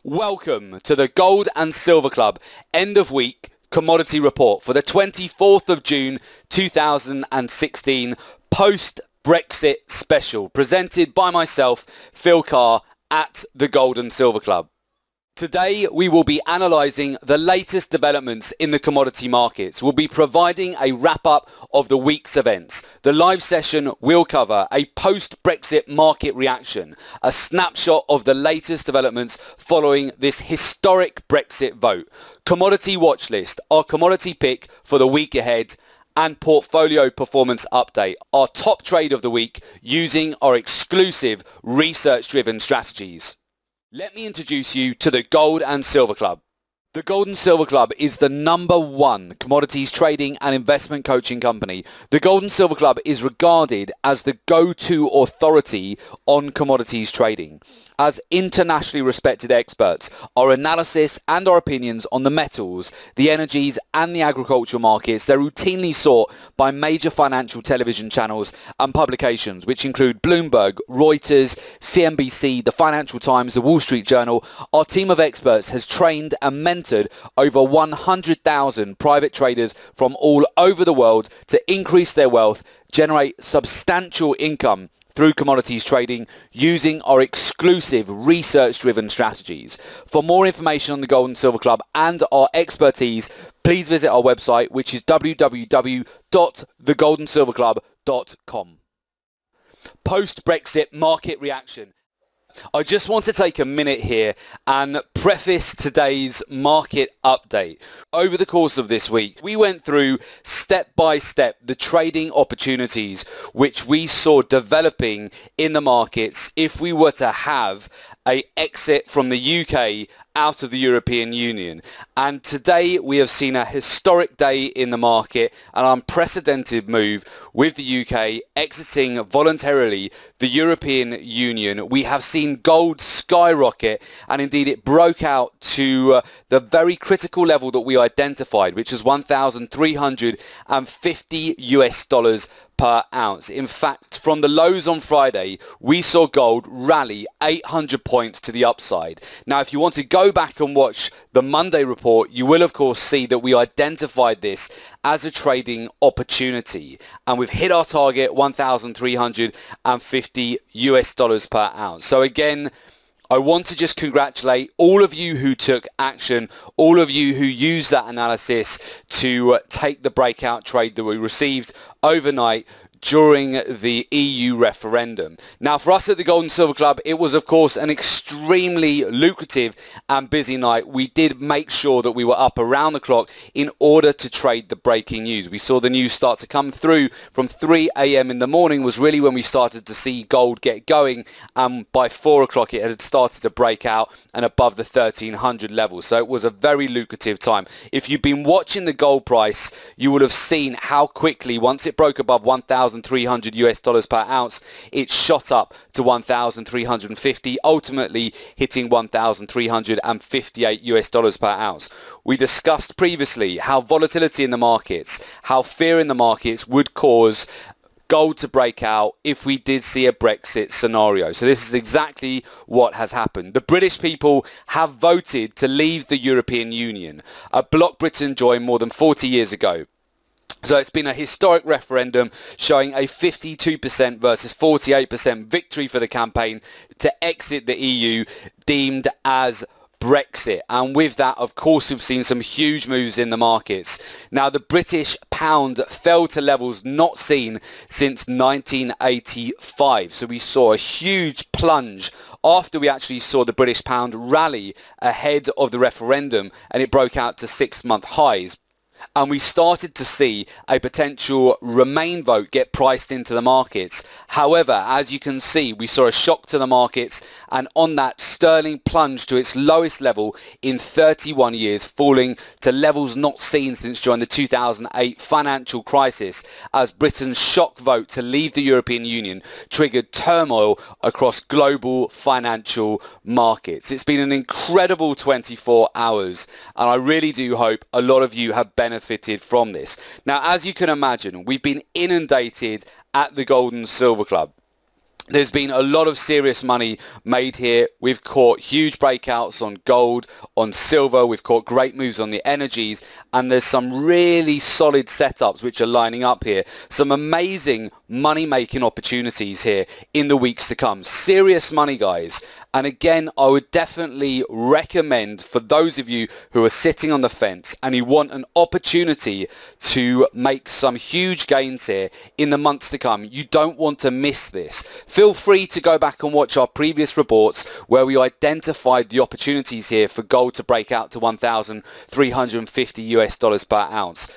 Welcome to the Gold and Silver Club end of week commodity report for the 24th of June 2016 post-Brexit special presented by myself, Phil Carr, at the Gold and Silver Club. Today we will be analysing the latest developments in the commodity markets. We'll be providing a wrap-up of the week's events. The live session will cover a post-Brexit market reaction, a snapshot of the latest developments following this historic Brexit vote, commodity watch list, our commodity pick for the week ahead, and portfolio performance update, our top trade of the week using our exclusive research-driven strategies. Let me introduce you to the Gold and Silver Club. The Gold and Silver Club is the #1 commodities trading and investment coaching company. The Gold and Silver Club is regarded as the go-to authority on commodities trading. As internationally respected experts, our analysis and our opinions on the metals, the energies and the agricultural markets, they're routinely sought by major financial television channels and publications, which include Bloomberg, Reuters, CNBC, the Financial Times, the Wall Street Journal. Our team of experts has trained and mentored over 100,000 private traders from all over the world to increase their wealth, generate substantial income through commodities trading using our exclusive research-driven strategies. For more information on the Gold and Silver Club and our expertise, please visit our website, which is www.thegoldandsilverclub.com. Post-Brexit market reaction. I just want to take a minute here and preface today's market update. Over the course of this week, we went through step by step the trading opportunities which we saw developing in the markets if we were to have an exit from the UK out of the European Union. And today we have seen a historic day in the market, an unprecedented move with the UK exiting voluntarily the European Union. We have seen gold skyrocket, and indeed it broke out to the very critical level that we identified, which is 1,350 US dollars per ounce. In fact, from the lows on Friday, we saw gold rally 800 points to the upside. Now, if you want to go back and watch the Monday report, you will of course see that we identified this as a trading opportunity, and we've hit our target 1,350 US dollars per ounce. So again, I want to just congratulate all of you who took action, all of you who used that analysis to take the breakout trade that we received overnight during the EU referendum. Now, for us at the Gold and Silver Club, it was of course an extremely lucrative and busy night. We did make sure that we were up around the clock in order to trade the breaking news. We saw the news start to come through from 3 a.m. in the morning was really when we started to see gold get going, and by 4 o'clock it had started to break out and above the 1,300 level. So it was a very lucrative time. If you've been watching the gold price, you would have seen how quickly, once it broke above 1,300 US dollars per ounce, it shot up to 1,350, ultimately hitting 1,358 US dollars per ounce. We discussed previously how volatility in the markets, how fear in the markets would cause gold to break out if we did see a Brexit scenario. So this is exactly what has happened. The British people have voted to leave the European Union, a bloc Britain joined more than 40 years ago. So it's been a historic referendum showing a 52% versus 48% victory for the campaign to exit the EU, deemed as Brexit. And with that, of course, we've seen some huge moves in the markets. Now, the British pound fell to levels not seen since 1985. So we saw a huge plunge after we actually saw the British pound rally ahead of the referendum, and it broke out to 6-month highs. And we started to see a potential Remain vote get priced into the markets. However, as you can see, we saw a shock to the markets, and on that, sterling plunged to its lowest level in 31 years, falling to levels not seen since during the 2008 financial crisis, as Britain's shock vote to leave the European Union triggered turmoil across global financial markets. It's been an incredible 24 hours, and I really do hope a lot of you have benefited from this. Now, as you can imagine, we've been inundated at the Gold and Silver Club There's been a lot of serious money made here. We've caught huge breakouts on gold, on silver. We've caught great moves on the energies, and there's some really solid setups which are lining up here. Some amazing money-making opportunities here in the weeks to come. Serious money, guys. And again, I would definitely recommend for those of you who are sitting on the fence and you want an opportunity to make some huge gains here in the months to come, you don't want to miss this. Feel free to go back and watch our previous reports where we identified the opportunities here for gold to break out to 1,350 US dollars per ounce.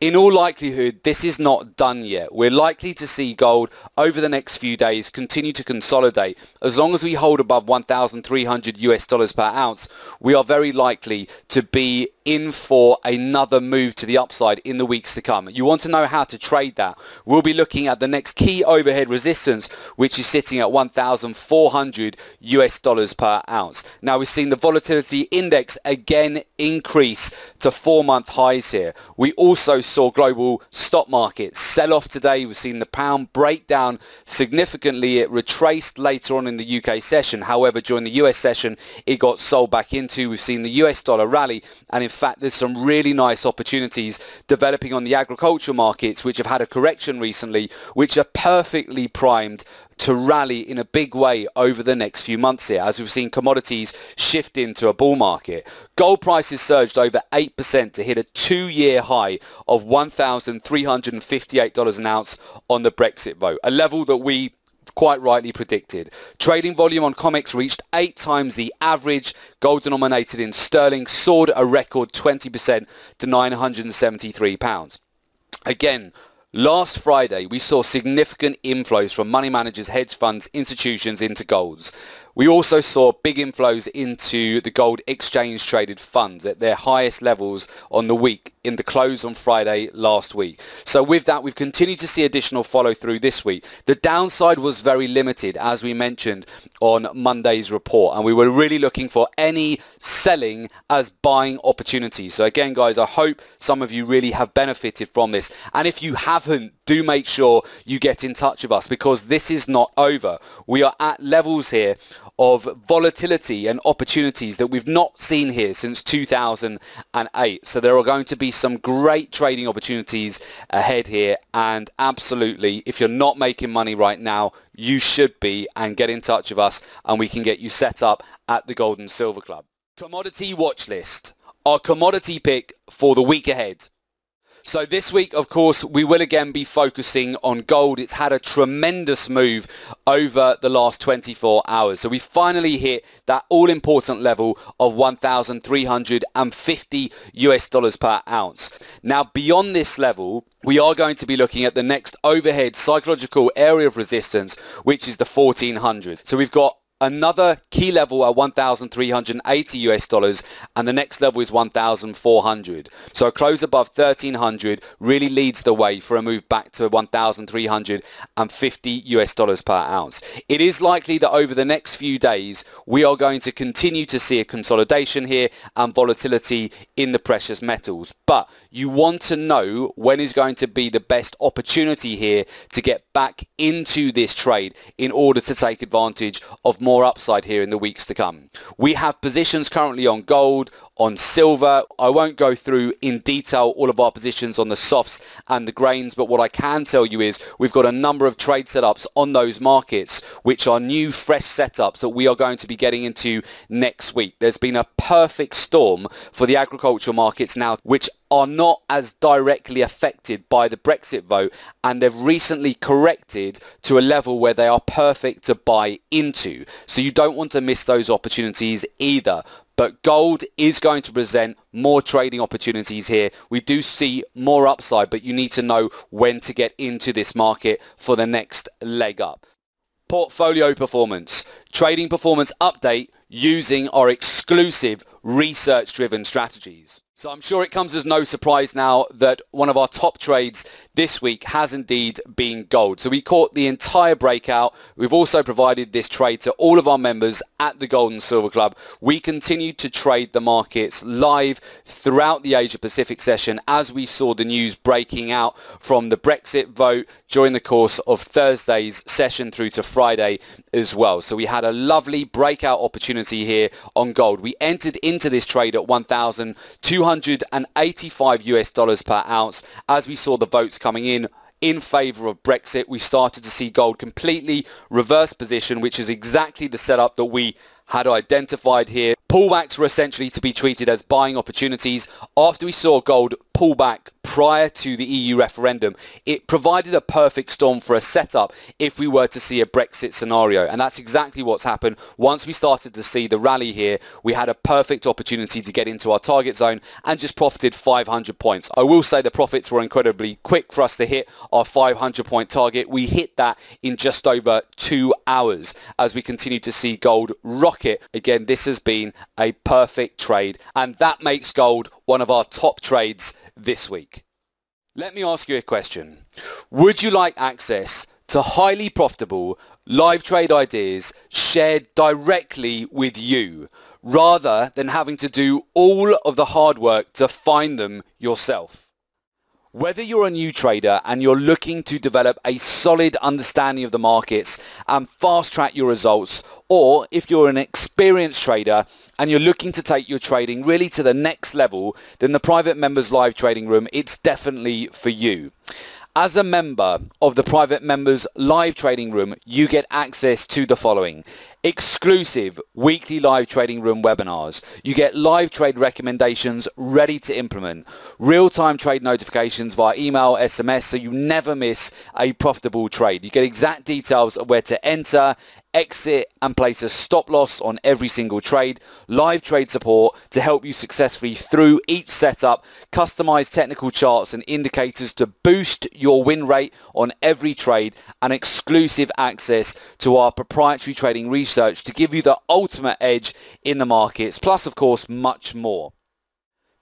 In all likelihood, this is not done yet. We're likely to see gold over the next few days continue to consolidate. As long as we hold above 1,300 US dollars per ounce, we are very likely to be in for another move to the upside in the weeks to come. You want to know how to trade that? We'll be looking at the next key overhead resistance, which is sitting at 1,400 US dollars per ounce. Now we've seen the volatility index again increase to 4-month highs here. We also saw global stock markets sell off today. We've seen the pound break down significantly. It retraced later on in the UK session. However, during the US session, it got sold back into. We've seen the US dollar rally, and in fact, there's some really nice opportunities developing on the agricultural markets, which have had a correction recently, which are perfectly primed to rally in a big way over the next few months here, as we've seen commodities shift into a bull market. Gold prices surged over 8% to hit a 2-year high of $1,358 an ounce on the Brexit vote, a level that we quite rightly predicted. Trading volume on COMEX reached 8 times the average. Gold denominated in sterling soared a record 20% to £973. Again, last Friday, we saw significant inflows from money managers, hedge funds, institutions into golds. We also saw big inflows into the gold exchange traded funds at their highest levels on the week in the close on Friday last week. So with that, we've continued to see additional follow through this week. The downside was very limited, as we mentioned on Monday's report, and we were really looking for any selling as buying opportunities. So again, guys, I hope some of you really have benefited from this. And if you haven't, do make sure you get in touch with us, because this is not over. We are at levels here of volatility and opportunities that we've not seen here since 2008. So there are going to be some great trading opportunities ahead here, and absolutely, if you're not making money right now, you should be, and get in touch with us and we can get you set up at the Gold and Silver Club. Commodity watch list, our commodity pick for the week ahead. So this week, of course, we will again be focusing on gold. It's had a tremendous move over the last 24 hours. So we finally hit that all-important level of 1,350 US dollars per ounce. Now, beyond this level, we are going to be looking at the next overhead psychological area of resistance, which is the 1,400. So we've got another key level at 1,380 US dollars, and the next level is 1,400. So a close above 1,300 really leads the way for a move back to 1,350 US dollars per ounce. It is likely that over the next few days we are going to continue to see a consolidation here and volatility in the precious metals, but you want to know when is going to be the best opportunity here to get back into this trade in order to take advantage of more upside here in the weeks to come. We have positions currently on gold, on silver. I won't go through in detail all of our positions on the softs and the grains, but what I can tell you is we've got a number of trade setups on those markets, which are new, fresh setups that we are going to be getting into next week. There's been a perfect storm for the agricultural markets now, which are not as directly affected by the Brexit vote, and they've recently corrected to a level where they are perfect to buy into. So you don't want to miss those opportunities either. But gold is going to present more trading opportunities here. We do see more upside, but you need to know when to get into this market for the next leg up. Portfolio performance, trading performance update using our exclusive research-driven strategies. So I'm sure it comes as no surprise now that one of our top trades this week has indeed been gold. So we caught the entire breakout. We've also provided this trade to all of our members at the Gold and Silver Club. We continued to trade the markets live throughout the Asia Pacific session as we saw the news breaking out from the Brexit vote during the course of Thursday's session through to Friday as well. So we had a lovely breakout opportunity here on gold. We entered into this trade at 1,285 US dollars per ounce. As we saw the votes coming in favour of Brexit, we started to see gold completely reverse position, which is exactly the setup that we had identified here. Pullbacks were essentially to be treated as buying opportunities. After we saw gold pull back prior to the EU referendum, it provided a perfect storm for a setup if we were to see a Brexit scenario, and that's exactly what's happened. Once we started to see the rally here, we had a perfect opportunity to get into our target zone and just profited 500 points. I will say the profits were incredibly quick for us to hit our 500 point target. We hit that in just over 2 hours as we continue to see gold rocket. Again, this has been a perfect trade, and that makes gold one of our top trades this week. Let me ask you a question. Would you like access to highly profitable live trade ideas shared directly with you rather than having to do all of the hard work to find them yourself? Whether you're a new trader and you're looking to develop a solid understanding of the markets and fast track your results, or if you're an experienced trader and you're looking to take your trading really to the next level, then the Private Members Live Trading Room, it's definitely for you. As a member of the Private Members Live Trading Room, you get access to the following: exclusive weekly live trading room webinars. You get live trade recommendations ready to implement, real-time trade notifications via email, SMS, so you never miss a profitable trade. You get exact details of where to enter, exit and place a stop loss on every single trade, live trade support to help you successfully through each setup, customized technical charts and indicators to boost your win rate on every trade, and exclusive access to our proprietary trading research to give you the ultimate edge in the markets, plus of course much more.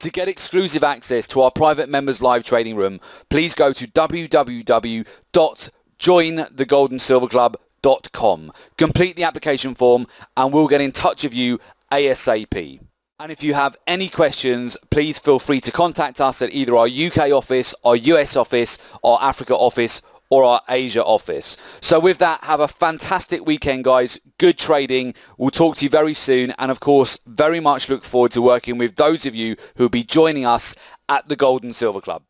To get exclusive access to our Private Members Live Trading Room, please go to www.jointhegoldandsilverclub.com. Complete the application form and we'll get in touch with you ASAP. And if you have any questions, please feel free to contact us at either our UK office, our US office, our Africa office, or our Asia office. So with that, have a fantastic weekend, guys. Good trading. We'll talk to you very soon. And of course, very much look forward to working with those of you who will be joining us at the Gold and Silver Club.